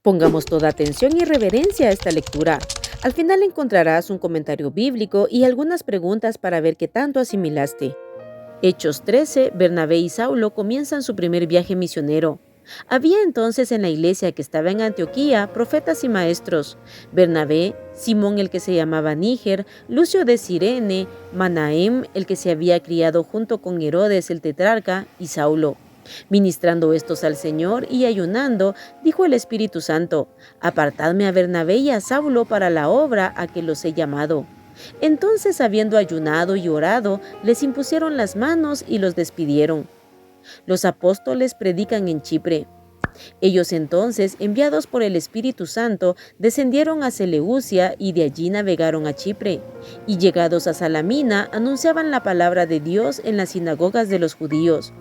Pongamos toda atención y reverencia a esta lectura. Al final encontrarás un comentario bíblico y algunas preguntas para ver qué tanto asimilaste. Hechos 13, Bernabé y Saulo comienzan su primer viaje misionero. Había entonces en la iglesia que estaba en Antioquía profetas y maestros: Bernabé, Simón el que se llamaba Níger, Lucio de Cirene, Manahem el que se había criado junto con Herodes el tetrarca, y Saulo. Ministrando estos al Señor y ayunando, dijo el Espíritu Santo: Apartadme a Bernabé y a Saulo para la obra a que los he llamado. Entonces, habiendo ayunado y orado, les impusieron las manos y los despidieron. Los apóstoles predican en Chipre. Ellos entonces, enviados por el Espíritu Santo, descendieron a Seleucia y de allí navegaron a Chipre. Y llegados a Salamina, anunciaban la palabra de Dios en las sinagogas de los judíos.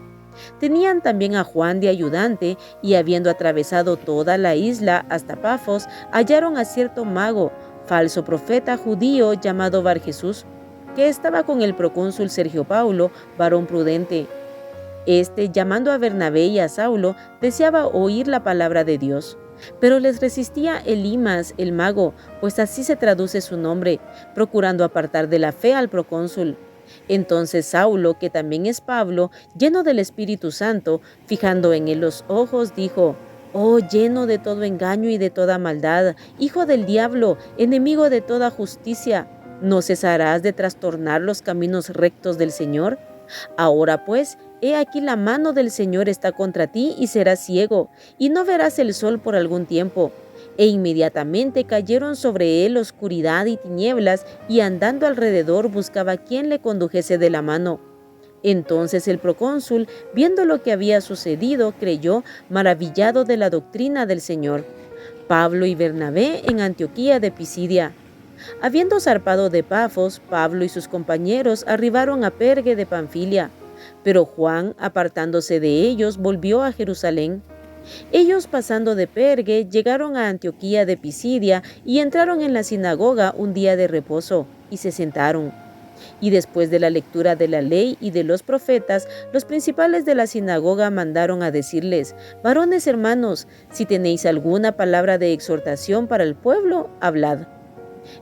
Tenían también a Juan de ayudante, y habiendo atravesado toda la isla hasta Pafos, hallaron a cierto mago, falso profeta judío llamado Barjesús, que estaba con el procónsul Sergio Paulo, varón prudente. Este, llamando a Bernabé y a Saulo, deseaba oír la palabra de Dios. Pero les resistía Elimas, el mago, pues así se traduce su nombre, procurando apartar de la fe al procónsul. Entonces Saulo, que también es Pablo, lleno del Espíritu Santo, fijando en él los ojos, dijo: «Oh, lleno de todo engaño y de toda maldad, hijo del diablo, enemigo de toda justicia, ¿no cesarás de trastornar los caminos rectos del Señor? Ahora pues, he aquí la mano del Señor está contra ti y serás ciego, y no verás el sol por algún tiempo». E inmediatamente cayeron sobre él oscuridad y tinieblas, y andando alrededor buscaba quien le condujese de la mano. Entonces el procónsul, viendo lo que había sucedido, creyó, maravillado de la doctrina del Señor. Pablo y Bernabé en Antioquía de Pisidia. Habiendo zarpado de Pafos, Pablo y sus compañeros arribaron a Perge de Panfilia. Pero Juan, apartándose de ellos, volvió a Jerusalén. Ellos, pasando de Perge, llegaron a Antioquía de Pisidia y entraron en la sinagoga un día de reposo, y se sentaron. Y después de la lectura de la ley y de los profetas, los principales de la sinagoga mandaron a decirles: «Varones hermanos, si tenéis alguna palabra de exhortación para el pueblo, hablad».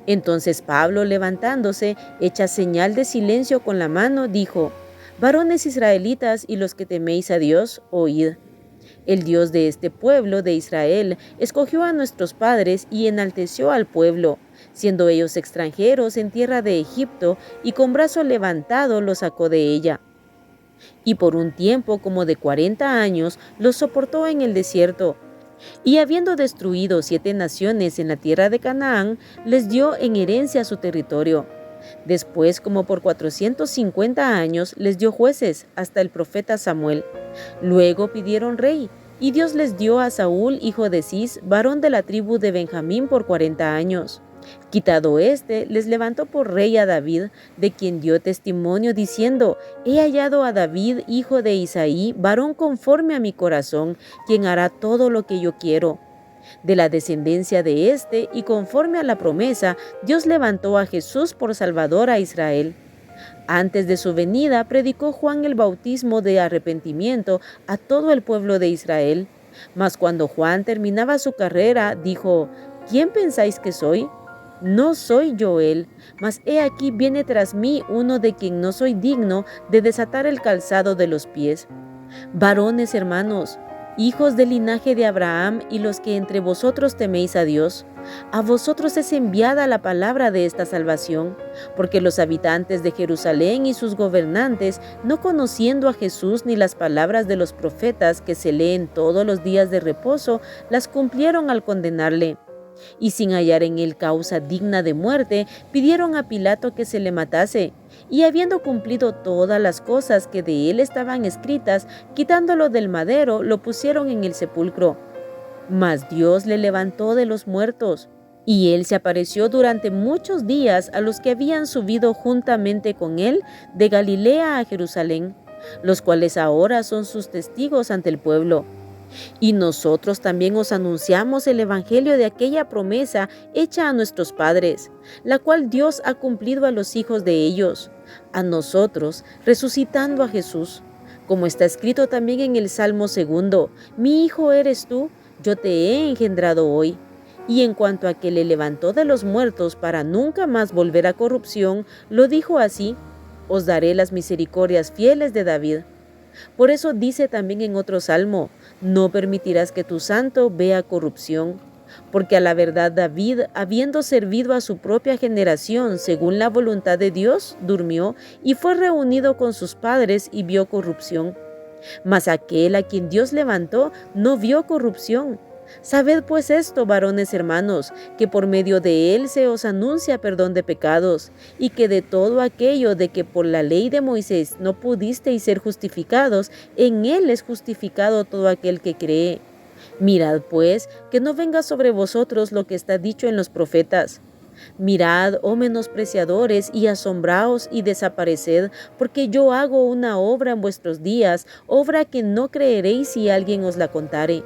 Entonces Pablo, levantándose, hecha señal de silencio con la mano, dijo: «Varones israelitas y los que teméis a Dios, oíd. El Dios de este pueblo de Israel escogió a nuestros padres y enalteció al pueblo, siendo ellos extranjeros en tierra de Egipto, y con brazo levantado los sacó de ella. Y por un tiempo como de 40 años los soportó en el desierto. Y habiendo destruido 7 naciones en la tierra de Canaán, les dio en herencia su territorio. Después, como por 450 años, les dio jueces hasta el profeta Samuel. Luego pidieron rey, y Dios les dio a Saúl, hijo de Cis, varón de la tribu de Benjamín, por 40 años. Quitado éste, les levantó por rey a David, de quien dio testimonio diciendo: «He hallado a David, hijo de Isaí, varón conforme a mi corazón, quien hará todo lo que yo quiero». De la descendencia de éste, y conforme a la promesa, Dios levantó a Jesús por Salvador a Israel. Antes de su venida, predicó Juan el bautismo de arrepentimiento a todo el pueblo de Israel. Mas cuando Juan terminaba su carrera, dijo: «¿Quién pensáis que soy? No soy yo él, mas he aquí viene tras mí uno de quien no soy digno de desatar el calzado de los pies». Varones hermanos, hijos del linaje de Abraham y los que entre vosotros teméis a Dios, a vosotros es enviada la palabra de esta salvación, porque los habitantes de Jerusalén y sus gobernantes, no conociendo a Jesús ni las palabras de los profetas que se leen todos los días de reposo, las cumplieron al condenarle. Y sin hallar en él causa digna de muerte, pidieron a Pilato que se le matase. Y habiendo cumplido todas las cosas que de él estaban escritas, quitándolo del madero, lo pusieron en el sepulcro. Mas Dios le levantó de los muertos, y él se apareció durante muchos días a los que habían subido juntamente con él de Galilea a Jerusalén, los cuales ahora son sus testigos ante el pueblo. Y nosotros también os anunciamos el evangelio de aquella promesa hecha a nuestros padres, la cual Dios ha cumplido a los hijos de ellos, a nosotros, resucitando a Jesús, como está escrito también en el Salmo 2: «Mi hijo eres tú, yo te he engendrado hoy. Y en cuanto a que le levantó de los muertos para nunca más volver a corrupción, lo dijo así: os daré las misericordias fieles de David. Por eso dice también en otro salmo: no permitirás que tu santo vea corrupción. Porque a la verdad David, habiendo servido a su propia generación según la voluntad de Dios, durmió y fue reunido con sus padres y vio corrupción. Mas aquel a quien Dios levantó no vio corrupción. Sabed pues esto, varones hermanos, que por medio de él se os anuncia perdón de pecados, y que de todo aquello de que por la ley de Moisés no pudisteis ser justificados, en él es justificado todo aquel que cree. Mirad pues, que no venga sobre vosotros lo que está dicho en los profetas. Mirad, oh menospreciadores, y asombraos y desapareced, porque yo hago una obra en vuestros días, obra que no creeréis si alguien os la contare.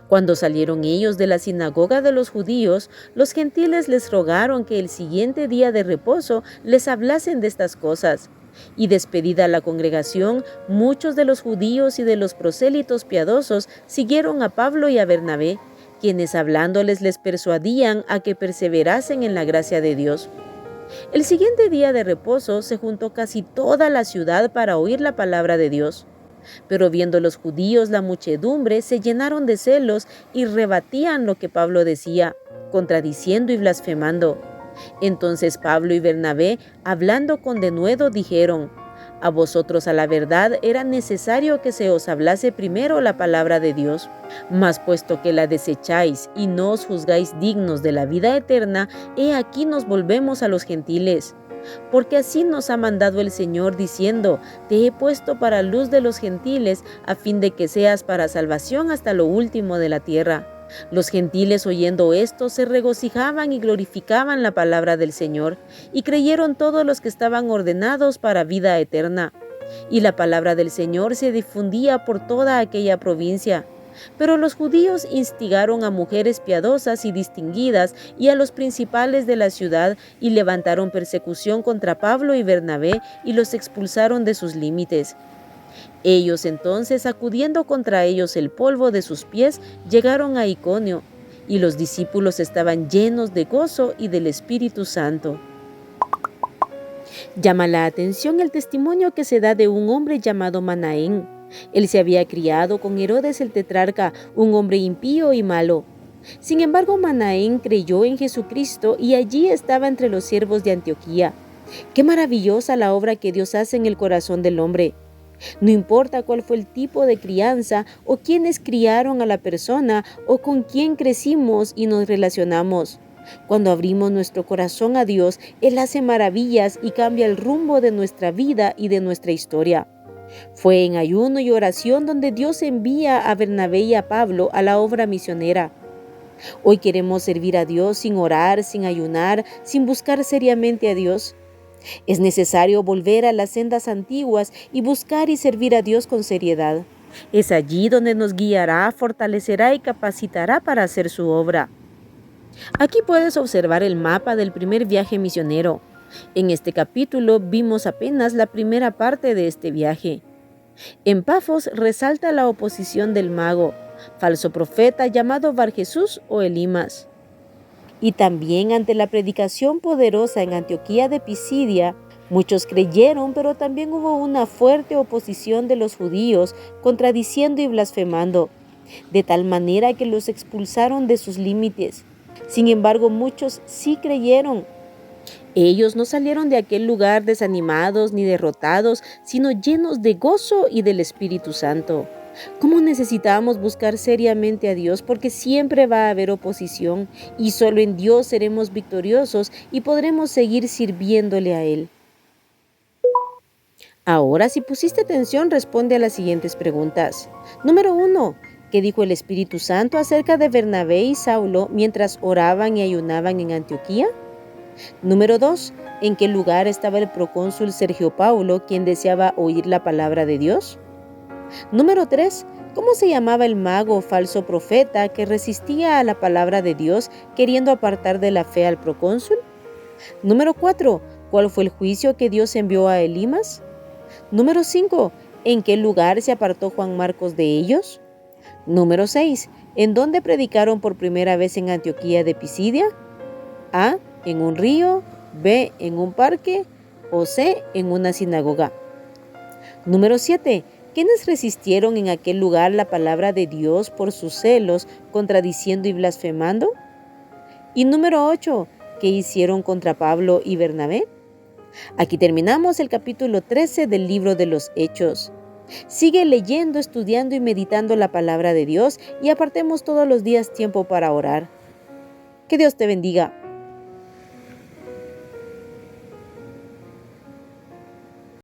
Cuando salieron ellos de la sinagoga de los judíos, los gentiles les rogaron que el siguiente día de reposo les hablasen de estas cosas. Y despedida la congregación, muchos de los judíos y de los prosélitos piadosos siguieron a Pablo y a Bernabé, quienes hablándoles les persuadían a que perseverasen en la gracia de Dios. El siguiente día de reposo se juntó casi toda la ciudad para oír la palabra de Dios. Pero viendo los judíos la muchedumbre, se llenaron de celos y rebatían lo que Pablo decía, contradiciendo y blasfemando. Entonces Pablo y Bernabé, hablando con denuedo, dijeron: a vosotros a la verdad era necesario que se os hablase primero la palabra de Dios. Mas puesto que la desecháis y no os juzgáis dignos de la vida eterna, he aquí nos volvemos a los gentiles. Porque así nos ha mandado el Señor, diciendo: te he puesto para luz de los gentiles, a fin de que seas para salvación hasta lo último de la tierra. Los gentiles, oyendo esto, se regocijaban y glorificaban la palabra del Señor, y creyeron todos los que estaban ordenados para vida eterna. Y la palabra del Señor se difundía por toda aquella provincia. Pero los judíos instigaron a mujeres piadosas y distinguidas y a los principales de la ciudad, y levantaron persecución contra Pablo y Bernabé, y los expulsaron de sus límites. Ellos entonces, sacudiendo contra ellos el polvo de sus pies, llegaron a Iconio, y los discípulos estaban llenos de gozo y del Espíritu Santo. Llama la atención el testimonio que se da de un hombre llamado Manaén. Él se había criado con Herodes el tetrarca, un hombre impío y malo. Sin embargo, Manaén creyó en Jesucristo y allí estaba entre los siervos de Antioquía. Qué maravillosa la obra que Dios hace en el corazón del hombre. No importa cuál fue el tipo de crianza o quiénes criaron a la persona o con quién crecimos y nos relacionamos. Cuando abrimos nuestro corazón a Dios, Él hace maravillas y cambia el rumbo de nuestra vida y de nuestra historia. Fue en ayuno y oración donde Dios envía a Bernabé y a Pablo a la obra misionera. Hoy queremos servir a Dios sin orar, sin ayunar, sin buscar seriamente a Dios. Es necesario volver a las sendas antiguas y buscar y servir a Dios con seriedad. Es allí donde nos guiará, fortalecerá y capacitará para hacer su obra. Aquí puedes observar el mapa del primer viaje misionero. En este capítulo vimos apenas la primera parte de este viaje. En Pafos resalta la oposición del mago, falso profeta llamado Barjesús o Elimas. Y también ante la predicación poderosa en Antioquía de Pisidia, muchos creyeron, pero también hubo una fuerte oposición de los judíos, contradiciendo y blasfemando, de tal manera que los expulsaron de sus límites. Sin embargo, muchos sí creyeron. Ellos no salieron de aquel lugar desanimados ni derrotados, sino llenos de gozo y del Espíritu Santo. ¿Cómo necesitamos buscar seriamente a Dios? Porque siempre va a haber oposición y solo en Dios seremos victoriosos y podremos seguir sirviéndole a Él. Ahora, si pusiste atención, responde a las siguientes preguntas. Número 1. ¿Qué dijo el Espíritu Santo acerca de Bernabé y Saulo mientras oraban y ayunaban en Antioquía? Número 2. ¿En qué lugar estaba el procónsul Sergio Paulo, quien deseaba oír la palabra de Dios? Número 3. ¿Cómo se llamaba el mago o falso profeta que resistía a la palabra de Dios, queriendo apartar de la fe al procónsul? Número 4. ¿Cuál fue el juicio que Dios envió a Elimas? Número 5. ¿En qué lugar se apartó Juan Marcos de ellos? Número 6. ¿En dónde predicaron por primera vez en Antioquía de Pisidia? A. En un río. B. En un parque. O C. En una sinagoga. Número 7. ¿Quiénes resistieron en aquel lugar la palabra de Dios por sus celos, contradiciendo y blasfemando? Y número 8. ¿Qué hicieron contra Pablo y Bernabé? Aquí terminamos el capítulo 13 del libro de los Hechos. Sigue leyendo, estudiando y meditando la palabra de Dios y apartemos todos los días tiempo para orar. Que Dios te bendiga.